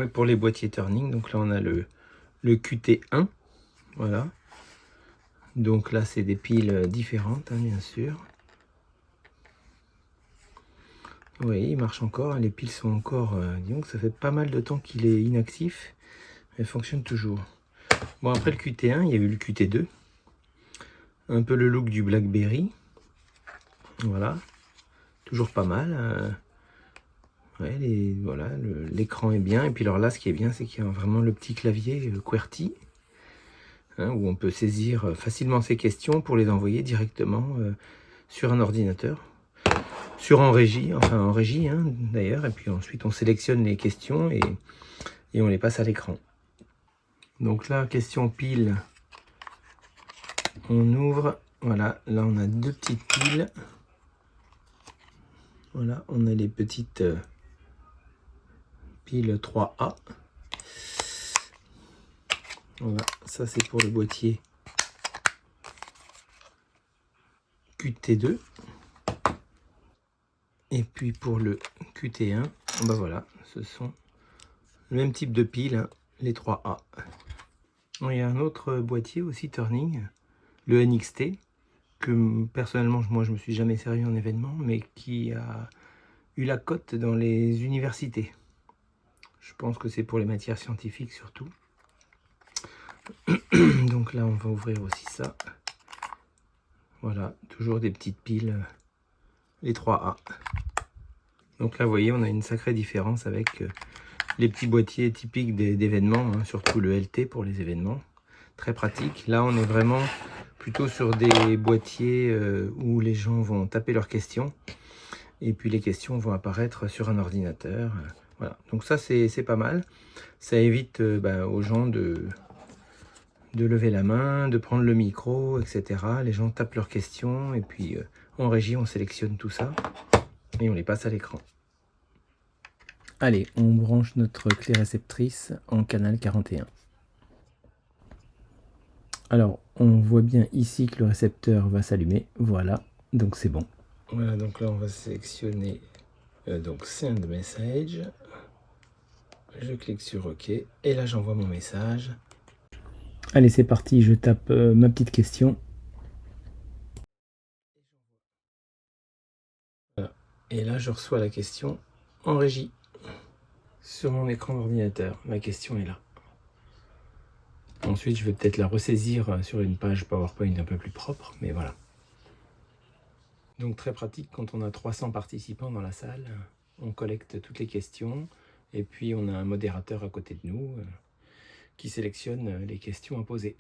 ouais, pour les boîtiers Turning, donc là on a le QT1, voilà. Donc là c'est des piles différentes, hein, bien sûr. Oui, il marche encore, les piles sont encore, disons que ça fait pas mal de temps qu'il est inactif, mais fonctionne toujours. Bon, après le QT1, il y a eu le QT2, un peu le look du BlackBerry, voilà, toujours pas mal. Ouais, voilà, l'écran est bien, et puis alors là ce qui est bien c'est qu'il y a vraiment le petit clavier QWERTY, hein, où on peut saisir facilement ses questions pour les envoyer directement sur un ordinateur. Sur en régie, hein, d'ailleurs, et puis ensuite on sélectionne les questions et on les passe à l'écran. Donc là, question pile, on ouvre, voilà, là on a deux petites piles. Voilà, on a les petites piles 3A. Voilà, ça c'est pour le boîtier QT2. Et puis pour le QT1, ben voilà, ce sont le même type de piles, hein, les 3A. Il y a un autre boîtier aussi Turning, le NXT, que personnellement moi je me suis jamais servi en événement, mais qui a eu la cote dans les universités. Je pense que c'est pour les matières scientifiques surtout. Donc là on va ouvrir aussi ça. Voilà, toujours des petites piles, les 3A. Donc là vous voyez on a une sacrée différence avec les petits boîtiers typiques d'événements, hein, surtout le LT pour les événements. Très pratique. Là on est vraiment plutôt sur des boîtiers où les gens vont taper leurs questions. Et puis les questions vont apparaître sur un ordinateur. Voilà, donc ça c'est pas mal. Ça évite aux gens de lever la main, de prendre le micro, etc. Les gens tapent leurs questions et puis en régie on sélectionne tout ça et on les passe à l'écran. Allez, on branche notre clé réceptrice en canal 41. Alors, on voit bien ici que le récepteur va s'allumer. Voilà, donc c'est bon. Voilà, donc là on va sélectionner donc Send Message. Je clique sur OK et là j'envoie mon message. Allez, c'est parti, je tape ma petite question. Voilà. Et là je reçois la question en régie sur mon écran d'ordinateur. Ma question est là. Ensuite, je vais peut-être la ressaisir sur une page PowerPoint un peu plus propre, mais voilà. Donc très pratique quand on a 300 participants dans la salle. On collecte toutes les questions et puis on a un modérateur à côté de nous qui sélectionne les questions à poser.